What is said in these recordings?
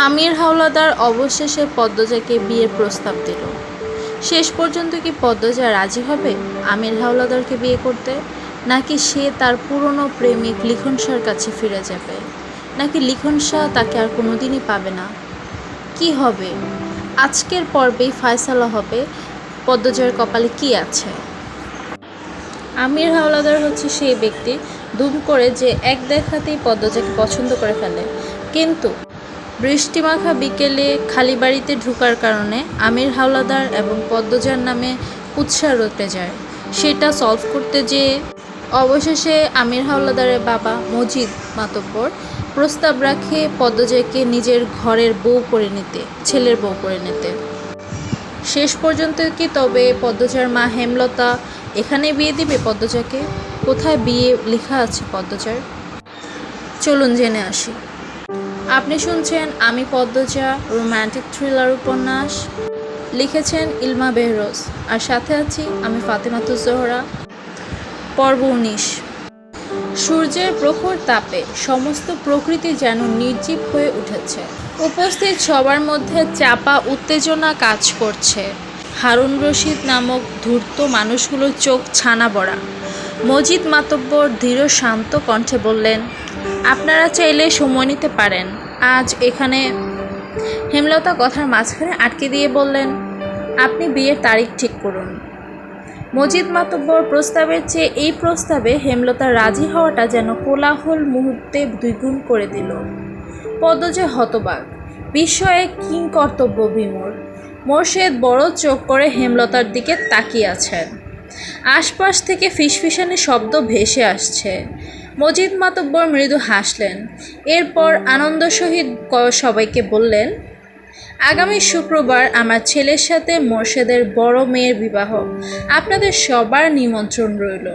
আমির হাওলাদার অবশেষে পদ্মজাকে বিয়ের প্রস্তাব দিল। শেষ পর্যন্ত কি পদ্মজা রাজি হবে আমির হাওলাদারকে বিয়ে করতে, নাকি সে তার পুরনো প্রেমিক লিখন শাহর কাছে ফিরে যাবে, নাকি লিখন শাহ তাকে আর কোনোদিনই পাবে না? কি হবে? আজকের পর্বেই ফয়সালা হবে পদ্মজার কপালে কি আছে। আমির হাওলাদার হচ্ছে সেই ব্যক্তি দুম করে যে এক দেখাতেই পদ্মজাকে পছন্দ করে ফেলে, কিন্তু বৃষ্টিমাখা বিকেলে খালি বাড়িতে ঢোকার কারণে আমির হাওলাদার এবং পদ্মজার নামে কুৎসা রটে যায়। সেটা সলভ করতে যেয়ে অবশেষে আমির হাওলাদারের বাবা মজিদ মাতব্বর প্রস্তাব রাখে পদ্মজাকে নিজের ঘরের বউ করে নিতে, ছেলের বউ করে নিতে। শেষ পর্যন্ত কি তবে পদ্মজার মা হেমলতা এখানে বিয়ে দিবে পদ্মজাকে? কোথায় বিয়ে লেখা আছে পদ্মজার? চলুন জেনে আসি। আপনি শুনছেন আমি পদ্মজা, রোম্যান্টিক থ্রিলার উপন্যাস। লিখেছেন ইলমা বেহরোজ, আর সাথে আছি আমি ফাতেমাতুজ জোহরা। পর্ব 19। সূর্যের প্রখর তাপে সমস্ত প্রকৃতি যেন নির্জীব হয়ে উঠেছে। উপস্থিত সবার মধ্যে চাপা উত্তেজনা কাজ করছে। হারুন রশিদ নামক ধূর্ত মানুষগুলোর চোখ ছানা বড়া। মজিদ মাতব্বর দৃঢ় শান্ত কণ্ঠে বললেন, আপনারা চাইলে সময় নিতে পারেন। আজ এখানে। হেমলতা কথার মাঝখানে আটকে দিয়ে বললেন, আপনি বিয়ের তারিখ ঠিক করুন। মজিদ মাতব্বর প্রস্তাবের চেয়ে এই প্রস্তাবে হেমলতা রাজি হওয়াটা যেন কোলাহল মুহূর্তে দ্বিগুণ করে দিল। পদ্মজা হতবাক, বিস্ময়ে কিংকর্তব্য বিমূঢ়। মোর্শেদ বড় চোখ করে হেমলতার দিকে তাকিয়ে আছেন। আশপাশ থেকে ফিসফিসানি শব্দ ভেসে আসছে। মজিদ মাতব্বর মৃদু হাসলেন। এরপর আনন্দ সহিত সবাইকে বললেন, আগামী শুক্রবার আমার ছেলের সাথে মোর্শেদের বড় মেয়ের বিবাহ। আপনাদের সবার নিমন্ত্রণ রইল।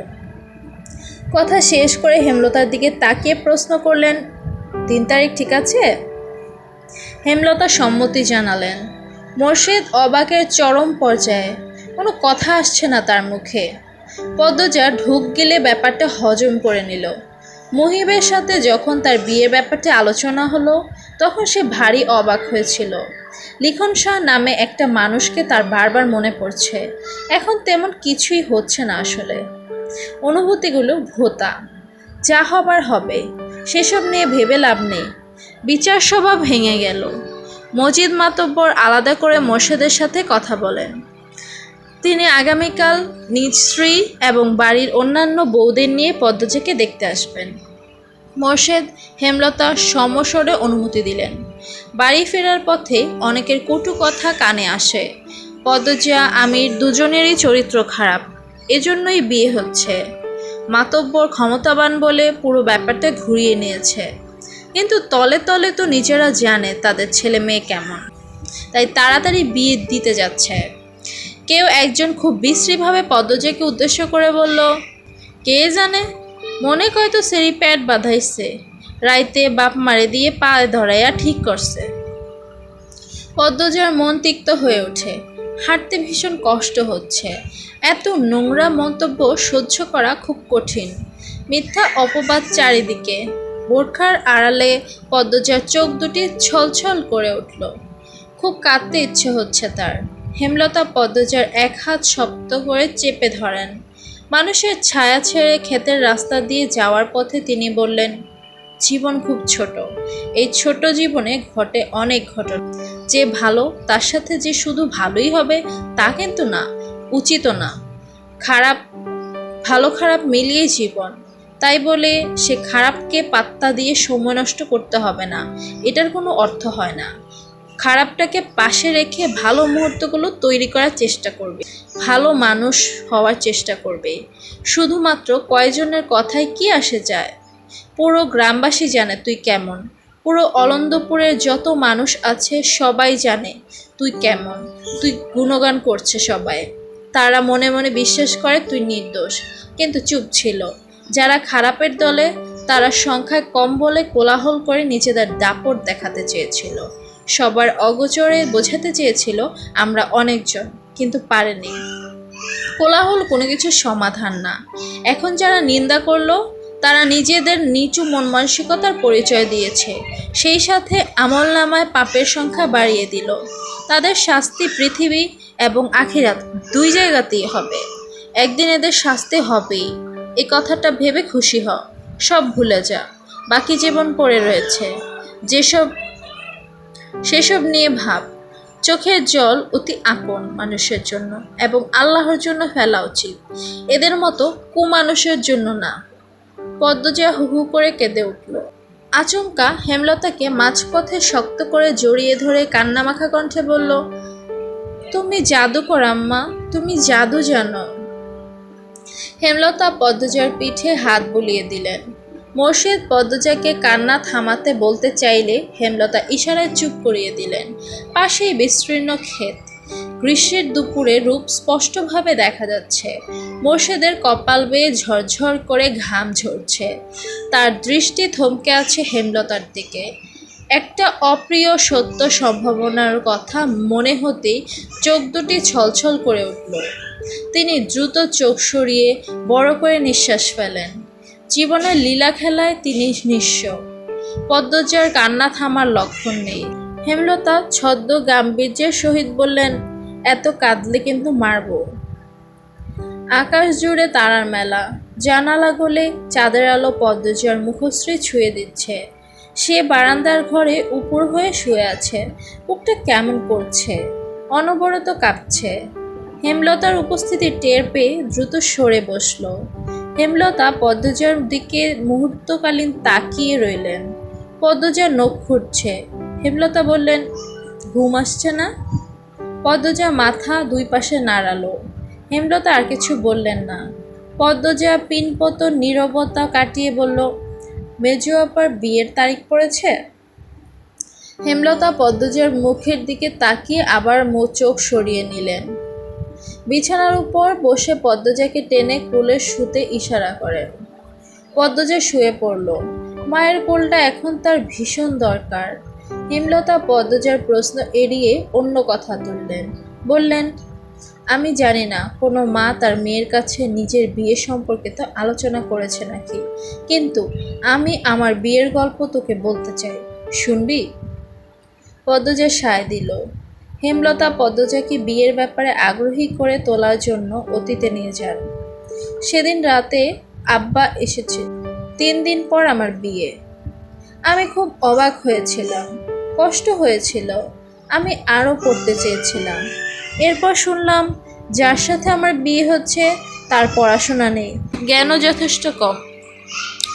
কথা শেষ করে হেমলতার দিকে তাকিয়ে প্রশ্ন করলেন, 3 তারিখ ঠিক আছে? হেমলতা সম্মতি জানালেন। মোর্শেদ অবাকের চরম পর্যায়ে, কোনো কথা আসছে না তার মুখে। পদ্মজা ঢুক গিলে ব্যাপারটা হজম করে নিল। মুহিবের সাথে যখন তার বিয়ের ব্যাপারটি আলোচনা হলো, তখন সে ভারী অবাক হয়েছিল। লিখন শাহ নামে একটা মানুষকে তার বারবার মনে পড়ছে। এখন তেমন কিছুই হচ্ছে না আসলে। অনুভূতিগুলো ভোঁতা। যা হবার হবে, সেসব নিয়ে ভেবে লাভ নেই। বিচার সভা ভেঙে গেল। মজিদ মাতব্বর আলাদা করে মোর্শেদের সাথে কথা বলেন। তিনি আগামীকাল নিজ স্ত্রী এবং বাড়ির অন্যান্য বউদের নিয়ে পদ্মজাকে দেখতে আসবেন। মোর্শেদ হেমলতা সমস্বরে অনুমতি দিলেন। বাড়ি ফেরার পথে অনেকের কটু কথা কানে আসে। পদ্মজা আমির দুজনেরই চরিত্র খারাপ, এজন্যই বিয়ে হচ্ছে। মাতব্বর ক্ষমতাবান বলে পুরো ব্যাপারটা ঘুরিয়ে নিয়েছে, কিন্তু তলে তলে তো নিজেরা জানে তাদের ছেলে মেয়ে কেমন, তাই তাড়াতাড়ি বিয়ে দিতে যাচ্ছে। কেউ একজন খুব বিশ্রীভাবে পদ্মজাকে উদ্দেশ্য করে বলল, কে জানে, মনে কয় তো সেরি প্যাট বাঁধাইছে, রাইতে বাপ মারে দিয়ে পায়ে ধরাইয়া ঠিক করছে। পদ্মজার মন তিক্ত হয়ে ওঠে। হাঁটতে ভীষণ কষ্ট হচ্ছে। এত নোংরা মন্তব্য সহ্য করা খুব কঠিন। মিথ্যা অপবাদ চারিদিকে। বোরখার আড়ালে পদ্মজার চোখ দুটি ছলছল করে উঠল। খুব কাঁদতে ইচ্ছে হচ্ছে তার। হেমলতা পদ্মজার এক হাত শক্ত করে চেপে ধরেন। মানুষের ছায়া ছেড়ে ক্ষেতের রাস্তা দিয়ে যাওয়ার পথে তিনি বললেন, জীবন খুব ছোট। এই ছোট জীবনে ঘটে অনেক ঘটনা। যে ভালো তার সাথে যে শুধু ভালোই হবে তা কিন্তু না, উচিত না। খারাপ ভালো খারাপ মিলিয়ে জীবন। তাই বলে সে খারাপকে পাত্তা দিয়ে সময় নষ্ট করতে হবে না, এটার কোনো অর্থ হয় না। খারাপটাকে পাশে রেখে ভালো মুহূর্তগুলো তৈরি করার চেষ্টা করবে, ভালো মানুষ হওয়ার চেষ্টা করবে। শুধুমাত্র কয়জনের কথায় কি আসে যায়? পুরো গ্রামবাসী জানে তুই কেমন। পুরো অলন্দপুরের যত মানুষ আছে সবাই জানে তুই কেমন। তুই গুণগান করছে সবাই। তারা মনে মনে বিশ্বাস করে তুই নির্দোষ, কিন্তু চুপ ছিল। যারা খারাপের দলে তারা সংখ্যায় কম বলে কোলাহল করে নিজেদের দাপট দেখাতে চেয়েছিল। সবার অগোচরে বোঝাতে চেয়েছিল আমরা অনেকজন, কিন্তু পারেনি। কোলাহল কোনো কিছুর সমাধান না। এখন যারা নিন্দা করলো তারা নিজেদের নিচু মন মানসিকতার পরিচয় দিয়েছে, সেই সাথে আমলনামায় পাপের সংখ্যা বাড়িয়ে দিল। তাদের শাস্তি পৃথিবী এবং আখিরাত দুই জায়গাতেই হবে। একদিন এদের শাস্তি হবেই, এই কথাটা ভেবে খুশি হ। সব ভুলে যা, বাকি জীবন পড়ে রয়েছে, সেসব নিয়ে ভাব। চোখের জল অতি আপন মানুষের জন্য এবং আল্লাহর জন্য ফেলা উচিত, এদের মতো কুমানুষের জন্য না। পদ্মজা হু হু করে কেঁদে উঠল। আচমকা হেমলতাকে মাঝপথে শক্ত করে জড়িয়ে ধরে কান্নামাখা কণ্ঠে বলল, তুমি জাদুকর আম্মা, তুমি জাদু জানো। হেমলতা পদ্মজার পিঠে হাত বুলিয়ে দিলেন। মোর্শেদ পদ্মজাকে কান্না থামাতে বলতে চাইলে হেমলতা ইশারায় চুপ করিয়ে দিলেন। পাশেই বিস্তীর্ণ ক্ষেত, গ্রীষ্মের দুপুরে রূপ স্পষ্টভাবে দেখা যাচ্ছে। মোর্শেদের কপাল বেয়ে ঝরঝর করে ঘাম ঝরছে। তার দৃষ্টি থমকে আছে হেমলতার দিকে। একটা অপ্রিয় সত্য সম্ভাবনার কথা মনে হতেই চোখ দুটি ছলছল করে উঠল। তিনি দ্রুত চোখ সরিয়ে বড় করে নিঃশ্বাস ফেলেন। জীবনের লীলা খেলায় তিনি নিঃস্ব। পদ্মজার কান্না থামার লক্ষণ নেই। হেমলতা ছদ্ম গাম্ভীর্যের সহিত বললেন, এত কাঁদলে কিন্তু মারব। আকাশ জুড়ে তারার মেলা, জানালা গলে চাঁদের আলো পদ্মজার মুখশ্রী ছুঁয়ে দিচ্ছে। সে বারান্দার ঘরে উপর হয়ে শুয়ে আছে, বুকটা কেমন করছে, অনবরত কাঁপছে। হেমলতার উপস্থিতি টের পেয়ে দ্রুত সরে বসল। হেমলতা পদ্মজার দিকে মুহূর্তকালীন তাকিয়ে রইলেন। পদ্মজার নখ খুঁটছে। হেমলতা বললেন, ঘুম আসছে না? পদ্মজা মাথা দুই পাশে নাড়ালো। হেমলতা আর কিছু বললেন না। পদ্মজা পিনপতন নীরবতা কাটিয়ে বলল, মেজো আপার বিয়ের তারিখ পড়েছে। হেমলতা পদ্মজার মুখের দিকে তাকিয়ে আবার চোখ সরিয়ে নিলেন। বিছানার উপর বসে পদ্মজাকে টেনে কোলে শুতে ইশারা করেন। পদ্মজা শুয়ে পড়ল। মায়ের কোলটা এখন তার ভীষণ দরকার। হেমলতা পদ্মজার প্রশ্ন এড়িয়ে অন্য কথা তুললেন। বললেন, আমি জানি না কোনো মা তার মেয়ের কাছে নিজের বিয়ে সম্পর্কে তো আলোচনা করেছে নাকি, কিন্তু আমি আমার বিয়ের গল্প তোকে বলতে চাই, শুনবি? পদ্মজা সায় দিল। হেমলতা পদ্মজাকে বিয়ের ব্যাপারে আগ্রহী করে তোলার জন্য অতীতে নিয়ে যান। সেদিন রাতে আব্বা এসেছে। 3 দিন পর আমার বিয়ে। আমি খুব অবাক হয়েছিলাম, কষ্ট হয়েছিল। আমি আরও পড়তে চেয়েছিলাম। এরপর শুনলাম যার সাথে আমার বিয়ে হচ্ছে তার পড়াশোনা নেই, জ্ঞানও যথেষ্ট কম,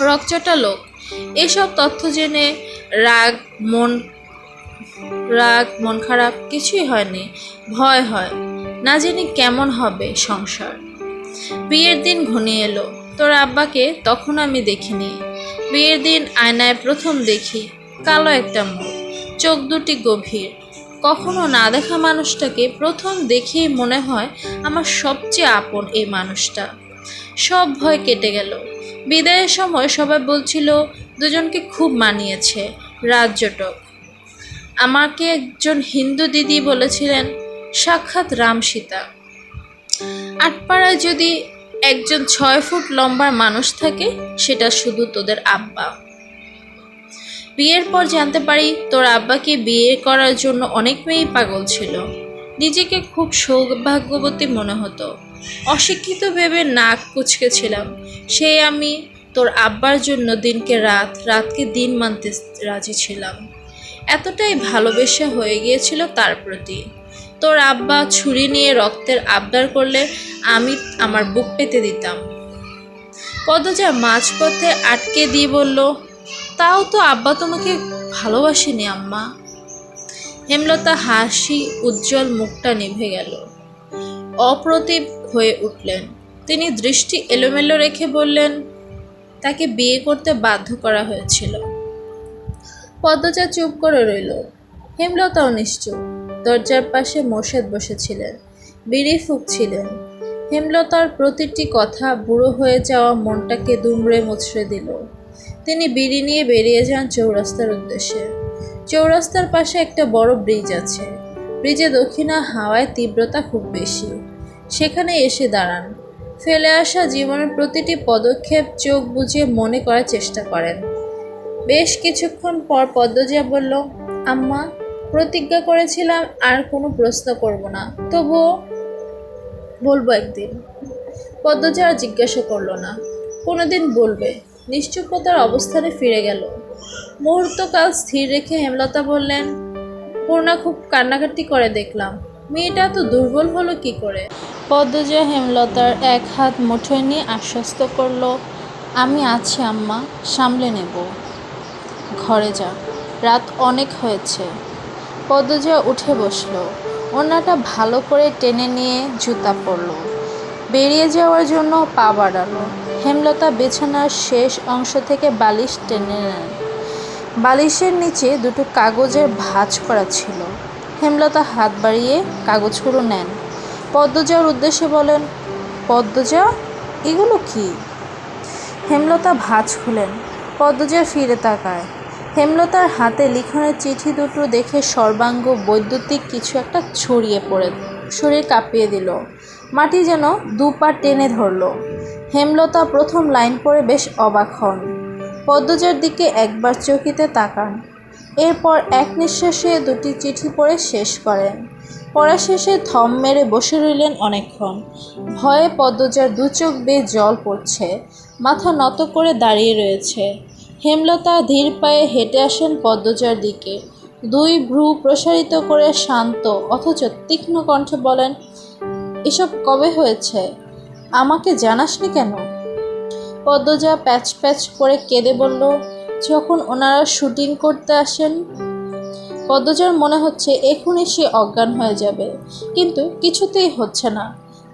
রকচটা লোক। এসব তথ্য জেনে রাগ মন খারাপ কিছুই হয়নি, ভয় হয়, না জানি কেমন হবে সংসার। বিয়ের দিন ঘনিয়ে এলো। তোর আব্বাকে তখন আমি দেখিনি। বিয়ের দিন আয়নায় প্রথম দেখি, কালো একটা মুখ, চোখ দুটি গভীর। কখনো না দেখা মানুষটাকে প্রথম দেখেই মনে হয় আমার সবচেয়ে আপন এই মানুষটা। সব ভয় কেটে গেল। বিদায়ের সময় সবাই বলছিল দুজনকে খুব মানিয়েছে, রাজজটক। আমাকে একজন হিন্দু দিদি বলেছিলেন, সাক্ষাৎ রাম সীতা। আটপাড়ায় যদি একজন 6 ফুট লম্বার মানুষ থাকে, সেটা শুধু তোদের আব্বা। বিয়ের পর জানতে পারি তোর আব্বাকে বিয়ে করার জন্য অনেক মেয়েই পাগল ছিল। নিজেকে খুব সৌভাগ্যবতী মনে হতো। অশিক্ষিত ভেবে নাক কুঁচকেছিলাম। সেই আমি তোর আব্বার জন্য দিনকে রাত, রাতকে দিন মানতে রাজি ছিলাম। এতটাই ভালোবাসা হয়ে গিয়েছিল তার প্রতি। তোর আব্বা ছুরি নিয়ে রক্তের আবদার করলে আমি আমার বুক পেতে দিতাম। পদ্মজা মাঝপথে আটকে দিয়ে বলল, তাও তো আব্বা তোমাকে ভালোবাসেনি আম্মা। হেমলতা হাসি উজ্জ্বল মুখটা নিভে গেল। অপ্রতিভ হয়ে উঠলেন। তিনি দৃষ্টি এলোমেলো রেখে বললেন, তাকে বিয়ে করতে বাধ্য করা হয়েছিল। পদ্মজা চুপ করে রইল। হেমলতাও নিশ্চুপ। দরজার পাশে মোর্শেদ বসেছিলেন, বিড়ি ফুঁকছিলেন। হেমলতার প্রতিটি কথা বুড়ো হয়ে যাওয়া মনটাকে দুমড়ে মুচড়ে দিল। তিনি বিড়ি নিয়ে বেরিয়ে যান চৌরাস্তার উদ্দেশ্যে। চৌরাস্তার পাশে একটা বড় ব্রিজ আছে। ব্রিজে দক্ষিণা হাওয়ায় তীব্রতা খুব বেশি। সেখানে এসে দাঁড়ান। ফেলে আসা জীবনের প্রতিটি পদক্ষেপ চোখ বুজে মনে করার চেষ্টা করেন। বেশ কিছুক্ষণ পর পদ্মজা বলল, আম্মা, প্রতিজ্ঞা করেছিলাম আর কোনো প্রশ্ন করব না, তবুও বলবো একদিন। পদ্মজা আর জিজ্ঞাসা করলো না। কোনোদিন বলবে। নিশ্চুপতার অবস্থানে ফিরে গেল। মুহূর্তকাল স্থির রেখে হেমলতা বললেন, পূর্ণা খুব কান্নাকাটি করে দেখলাম, মেয়েটা তো দুর্বল হলো কি করে? পদ্মজা হেমলতার এক হাত মুঠোয় নিয়ে আশ্বস্ত করল, আমি আছি আম্মা, সামলে নেব। ঘরে যা, রাত অনেক হয়েছে। পদ্মজা উঠে বসল, ওড়নাটা ভালো করে টেনে নিয়ে জুতা পরল, বেরিয়ে যাওয়ার জন্য পা বাড়ালো। হেমলতা বিছানার শেষ অংশ থেকে বালিশ টেনে নেন। বালিশের নিচে দুটো কাগজের ভাঁজ করা ছিল। হেমলতা হাত বাড়িয়ে কাগজগুলো নেন। পদ্মজার উদ্দেশ্যে বলেন, পদ্মজা, এগুলো কি? হেমলতা ভাঁজ খুলেন। পদ্মজা ফিরে তাকায়। হেমলতার হাতে লিখনের চিঠি দুটো দেখে সর্বাঙ্গ বৈদ্যুতিক কিছু একটা ছড়িয়ে পড়ে শরীর কাঁপিয়ে দিল। মাটি যেন দুপা টেনে ধরল। হেমলতা প্রথম লাইন পড়ে বেশ অবাক হন। পদ্মজার দিকে একবার চকিতে তাকান। এরপর এক নিঃশ্বাসে দুটি চিঠি পড়ে শেষ করেন। পড়া শেষে থম মেরে বসে রইলেন অনেকক্ষণ। ভয়ে পদ্মজার দু চোখ বেয়ে জল পড়ছে। মাথা নত করে দাঁড়িয়ে রয়েছে। হেমলতা ধীর পায়ে হেঁটে আসেন পদ্মজার দিকে। দুই ভ্রু প্রসারিত করে শান্ত অথচ তীক্ষ্ণ কণ্ঠে বলেন, এসব কবে হয়েছে? আমাকে জানাসনি কেন? পদ্মজা প্যাচ প্যাচ করে কেঁদে বলল, যখন ওনারা শুটিং করতে আসেন। পদ্মজার মনে হচ্ছে এখনই সে অজ্ঞান হয়ে যাবে, কিন্তু কিছুতেই হচ্ছে না।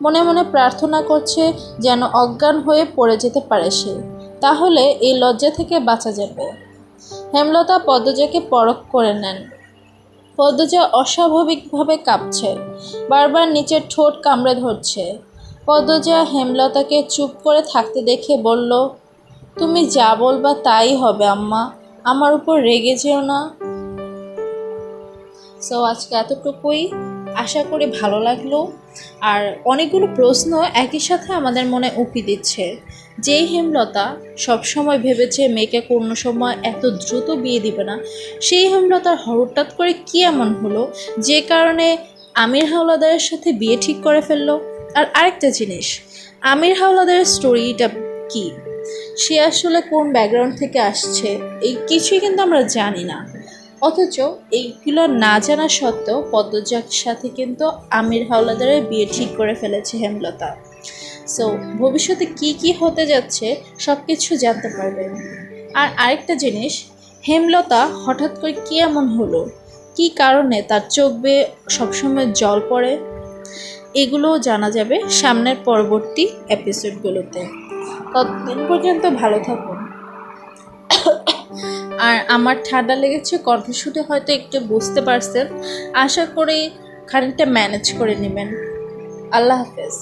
মনে মনে প্রার্থনা করছে যেন অজ্ঞান হয়ে পড়ে যেতে পারে সে, তাহলে এই লজ্জা থেকে বাঁচা যাবে। হেমলতা পদ্মজাকে পরখ করে নেন। পদ্মজা অস্বাভাবিকভাবে কাঁপছে, বারবার নিচের ঠোঁট কামড়ে ধরছে। পদ্মজা হেমলতাকে চুপ করে থাকতে দেখে বলল, তুমি যা বলবা তাই হবে আম্মা, আমার উপর রেগে যেও না। সো আজকে এতটুকুই, আশা করি ভালো লাগলো। আর অনেকগুলো প্রশ্ন একই সাথে আমাদের মনে উঁকি দিচ্ছে। যেই হেমলতা সবসময় ভেবেছে মেয়েকে কোনো সময় এত দ্রুত বিয়ে দিবে না, সেই হেমলতার হঠাৎ করে কী এমন হলো যে কারণে আমির হাওলাদারের সাথে বিয়ে ঠিক করে ফেললো? আর আরেকটা জিনিস, আমির হাওলাদারের স্টোরিটা কি, সে আসলে কোন ব্যাকগ্রাউন্ড থেকে আসছে, এই কিছুই কিন্তু আমরা জানি না। অথচ এইগুলো না জানা সত্ত্বেও পদ্মজার সাথে কিন্তু আমির হাওলাদারের বিয়ে ঠিক করে ফেলেছে হেমলতা। সো ভবিষ্যতে কি কি হতে যাচ্ছে সব কিছু জানতে পারবেন। আর আরেকটা জিনিস, হেমলতা হঠাৎ করে কী এমন হলো, কি কারণে তার চোখ বেয়ে সবসময় জল পড়ে, এগুলোও জানা যাবে সামনের পরবর্তী এপিসোডগুলোতে। ততদিন পর্যন্ত ভালো থাকুন। আর আমার ঠান্ডা লেগেছে, কণ্ঠশুটে হয়তো একটু বুঝতে পারছেন। আশা করি খানিকটা ম্যানেজ করে নেবেন। আল্লাহ হাফেজ।